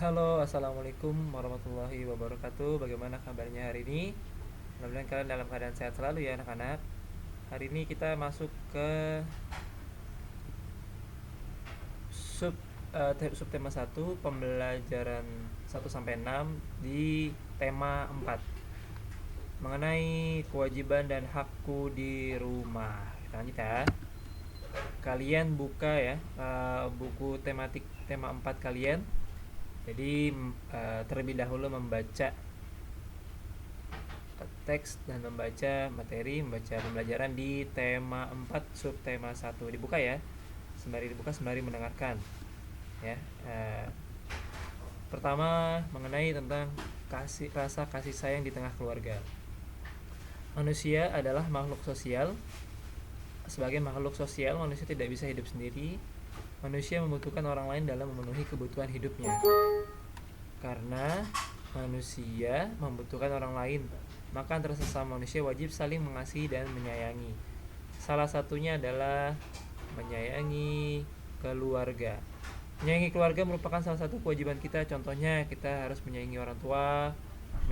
Halo, assalamualaikum warahmatullahi wabarakatuh. Bagaimana kabarnya hari ini? Mudah-mudahan kalian dalam keadaan sehat selalu ya anak-anak. Hari ini kita masuk ke sub subtema 1 pembelajaran 1 sampai 6 di tema 4 mengenai kewajiban dan hakku di rumah. Kita lanjut ya. Kalian buka ya buku tematik tema 4 kalian. Jadi terlebih dahulu membaca teks dan membaca materi, membaca pembelajaran di tema 4 subtema 1. Dibuka ya. Sembari dibuka sembari mendengarkan. Ya. Pertama mengenai tentang rasa kasih sayang di tengah keluarga. Manusia adalah makhluk sosial. Sebagai makhluk sosial, manusia tidak bisa hidup sendiri. Manusia membutuhkan orang lain dalam memenuhi kebutuhan hidupnya. Karena manusia membutuhkan orang lain, maka antara sesama manusia wajib saling mengasihi dan menyayangi. Salah satunya adalah menyayangi keluarga. Menyayangi keluarga merupakan salah satu kewajiban kita. Contohnya, kita harus menyayangi orang tua,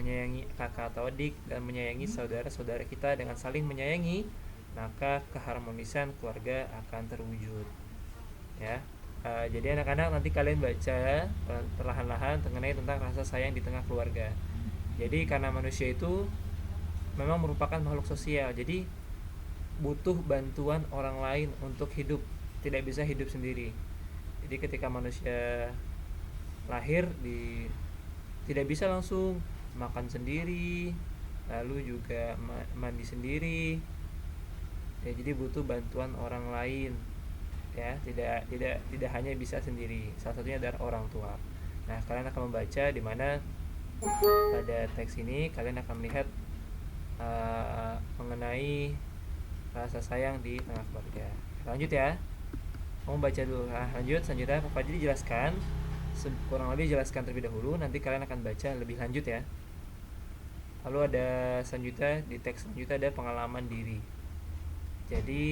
menyayangi kakak atau adik, dan menyayangi saudara-saudara kita. Dengan saling menyayangi, maka keharmonisan keluarga akan terwujud. Ya. Jadi anak-anak nanti kalian baca perlahan-lahan mengenai tentang rasa sayang di tengah keluarga. Jadi karena manusia itu memang merupakan makhluk sosial, jadi butuh bantuan orang lain untuk hidup, tidak bisa hidup sendiri. Jadi ketika manusia lahir tidak bisa langsung makan sendiri, lalu juga mandi sendiri. Ya, jadi butuh bantuan orang lain. Ya, tidak hanya bisa sendiri. Salah satunya adalah orang tua. Nah, kalian akan membaca di mana pada teks ini kalian akan melihat mengenai rasa sayang di tengah keluarga. Lanjut ya. Kamu baca dulu. Lanjut, selanjutnya Pak Fajri jelaskan, kurang lebih jelaskan terlebih dahulu. Nanti kalian akan baca lebih lanjut ya. Lalu ada selanjutnya, di teks selanjutnya ada pengalaman diri. Jadi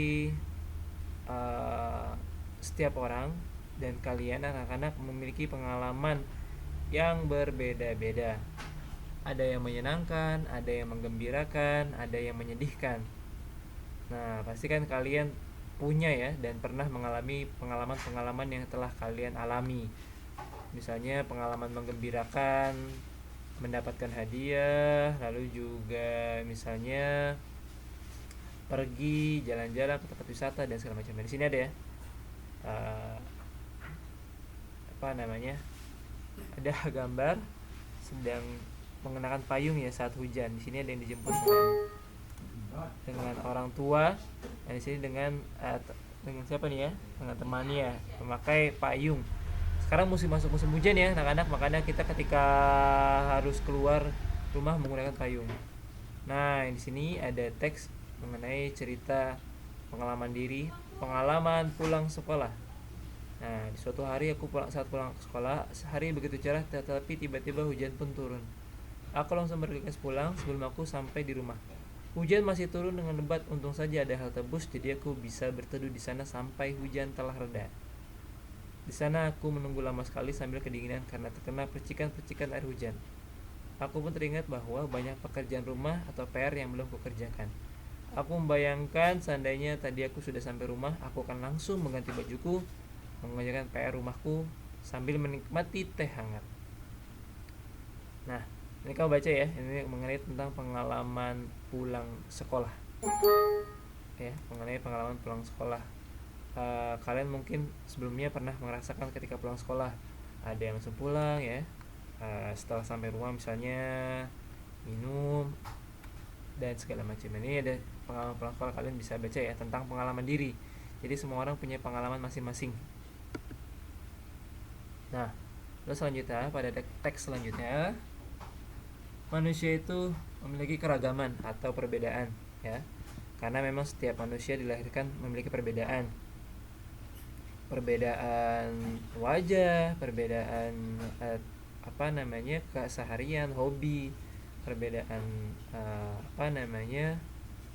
setiap orang dan kalian anak-anak memiliki pengalaman yang berbeda-beda. Ada yang menyenangkan, ada yang menggembirakan, ada yang menyedihkan. Nah, pasti kan kalian punya ya dan pernah mengalami pengalaman-pengalaman yang telah kalian alami. Misalnya pengalaman menggembirakan, mendapatkan hadiah, lalu juga misalnya pergi jalan-jalan ke tempat wisata dan segala macam. Di sini ada ya apa namanya, ada gambar sedang mengenakan payung ya saat hujan. Di sini ada yang dijemput dengan orang tua, dan di sini dengan siapa nih ya, dengan temannya ya, memakai payung. Sekarang masuk musim hujan ya anak-anak, makanya kita ketika harus keluar rumah menggunakan payung. Nah, di sini ada teks mengenai cerita pengalaman diri, pengalaman pulang sekolah. Nah, di suatu hari saat pulang sekolah, hari begitu cerah tetapi tiba-tiba hujan pun turun. Aku langsung bergegas pulang sebelum aku sampai di rumah. Hujan masih turun dengan lebat, untung saja ada halte bus jadi aku bisa berteduh di sana sampai hujan telah reda. Di sana aku menunggu lama sekali sambil kedinginan karena terkena percikan-percikan air hujan. Aku pun teringat bahwa banyak pekerjaan rumah atau PR yang belum kukerjakan. Aku membayangkan seandainya tadi aku sudah sampai rumah, aku akan langsung mengganti bajuku, mengerjakan PR rumahku sambil menikmati teh hangat. Nah, ini kamu baca ya, ini mengenai tentang pengalaman pulang sekolah. Ya, mengenai pengalaman pulang sekolah. Kalian mungkin sebelumnya pernah merasakan ketika pulang sekolah, ada yang langsung pulang ya. Setelah sampai rumah misalnya minum dan segala macam. Ini ada pengalaman pulang sekolah, kalian bisa baca ya tentang pengalaman diri. Jadi semua orang punya pengalaman masing-masing. Nah, terus selanjutnya pada teks selanjutnya, manusia itu memiliki keragaman atau perbedaan ya. Karena memang setiap manusia dilahirkan memiliki perbedaan. Perbedaan wajah, perbedaan keseharian, hobi, perbedaan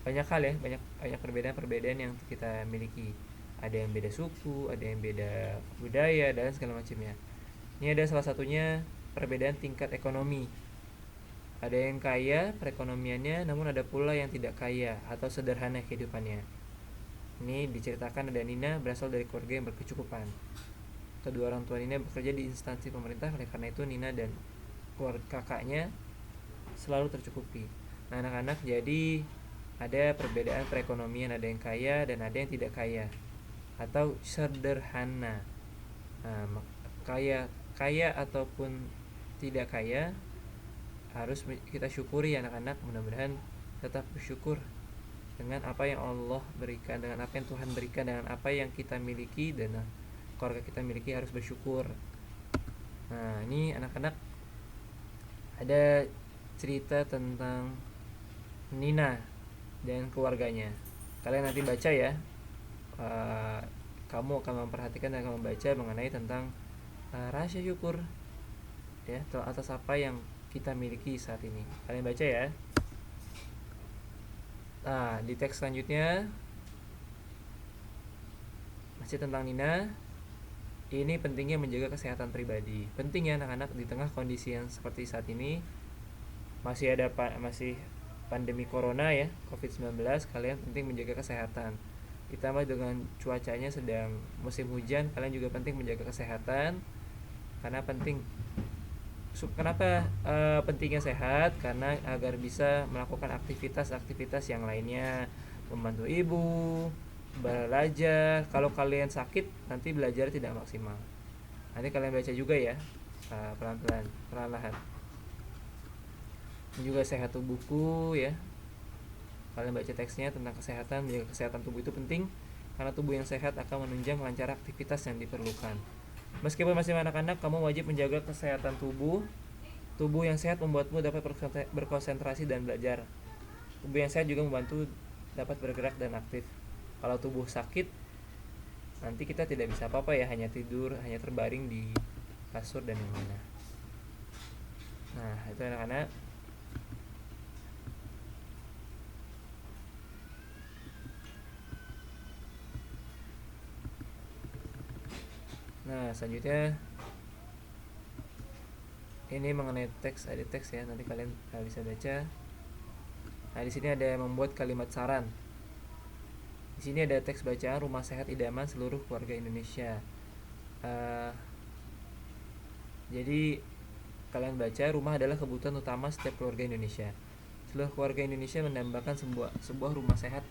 banyak hal ya, banyak perbedaan yang kita miliki. Ada yang beda suku, ada yang beda budaya dan segala macamnya. Ini ada salah satunya perbedaan tingkat ekonomi. Ada yang kaya perekonomiannya, namun ada pula yang tidak kaya atau sederhana kehidupannya. Ini diceritakan ada Nina berasal dari keluarga yang berkecukupan. Kedua orang tua Nina bekerja di instansi pemerintah, oleh karena itu Nina dan keluarga kakaknya selalu tercukupi. Nah, anak-anak, jadi ada perbedaan perekonomian, ada yang kaya dan ada yang tidak kaya atau sederhana. Nah, kaya ataupun tidak kaya harus kita syukuri anak-anak. Mudah-mudahan tetap bersyukur dengan apa yang Allah berikan, dengan apa yang Tuhan berikan, dengan apa yang kita miliki dan keluarga kita miliki, harus bersyukur. Nah, ini anak-anak ada cerita tentang Nina dan keluarganya. Kalian nanti baca ya. Kamu akan memperhatikan dan akan membaca mengenai tentang rahasia syukur ya atas apa yang kita miliki saat ini. Kalian baca ya. Nah, di teks selanjutnya masih tentang Nina. Ini pentingnya menjaga kesehatan pribadi. Penting ya anak-anak, di tengah kondisi yang seperti saat ini, masih pandemi corona ya, COVID-19, kalian penting menjaga kesehatan. Ditambah dengan cuacanya sedang musim hujan, kalian juga penting menjaga kesehatan. Karena penting. Kenapa pentingnya sehat? Karena agar bisa melakukan aktivitas-aktivitas yang lainnya, membantu ibu, belajar. Kalau kalian sakit, nanti belajar tidak maksimal. Nanti kalian baca juga ya, pelan-pelan, perlahan-lahan. Juga sehat tubuhku ya. Kalian baca teksnya tentang kesehatan. Menjaga kesehatan tubuh itu penting, karena tubuh yang sehat akan menunjang lancar aktivitas yang diperlukan. Meskipun masih anak-anak, kamu wajib menjaga kesehatan tubuh. Tubuh yang sehat membuatmu dapat berkonsentrasi dan belajar. Tubuh yang sehat juga membantu dapat bergerak dan aktif. Kalau tubuh sakit, nanti kita tidak bisa apa-apa ya, hanya tidur, hanya terbaring di kasur dan yang lainnya. Nah, itu anak-anak. Nah, selanjutnya ini mengenai teks, ada teks ya, nanti kalian bisa baca. Nah, di sini ada membuat kalimat saran. Di sini ada teks bacaan rumah sehat idaman seluruh keluarga Indonesia. Jadi kalian baca, rumah adalah kebutuhan utama setiap keluarga Indonesia. Seluruh keluarga Indonesia mendambakan sebuah rumah sehat.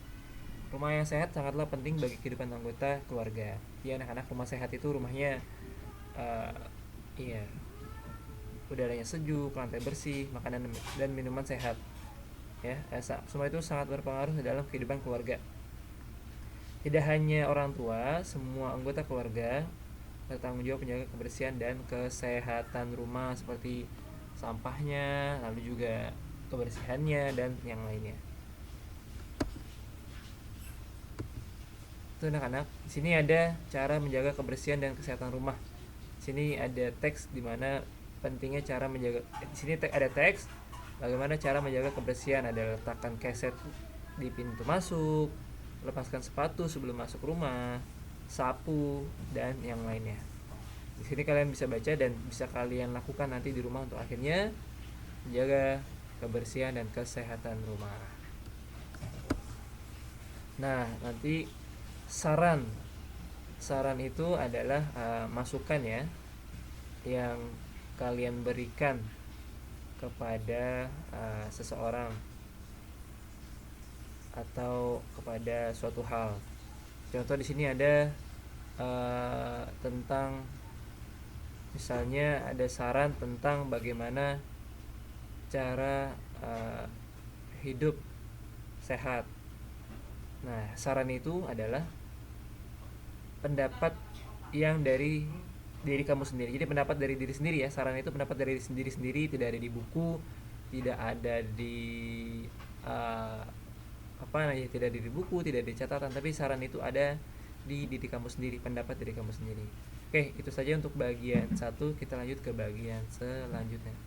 Rumah yang sehat sangatlah penting bagi kehidupan anggota keluarga. Ya anak-anak, rumah sehat itu rumahnya udaranya sejuk, lantai bersih, makanan dan minuman sehat. Ya, semua itu sangat berpengaruh dalam kehidupan keluarga. Tidak hanya orang tua, semua anggota keluarga bertanggung jawab menjaga kebersihan dan kesehatan rumah, seperti sampahnya, lalu juga kebersihannya dan yang lainnya. Itu anak-anak. Di sini ada cara menjaga kebersihan dan kesehatan rumah. Di sini ada teks di mana pentingnya cara menjaga. Di sini ada teks bagaimana cara menjaga kebersihan. Ada letakkan keset di pintu masuk, lepaskan sepatu sebelum masuk rumah, sapu dan yang lainnya. Di sini kalian bisa baca dan bisa kalian lakukan nanti di rumah untuk akhirnya menjaga kebersihan dan kesehatan rumah. Nah, nanti saran itu adalah masukan ya yang kalian berikan kepada seseorang atau kepada suatu hal. Contoh di sini ada tentang, misalnya ada saran tentang bagaimana cara hidup sehat. Nah, saran itu adalah pendapat yang dari diri kamu sendiri. Jadi pendapat dari diri sendiri ya. Saran itu pendapat dari diri sendiri, tidak ada di buku, tidak ada di tidak ada di buku, tidak ada di catatan, tapi saran itu ada di diri kamu sendiri, pendapat dari kamu sendiri. Oke, itu saja untuk bagian 1. Kita lanjut ke bagian selanjutnya.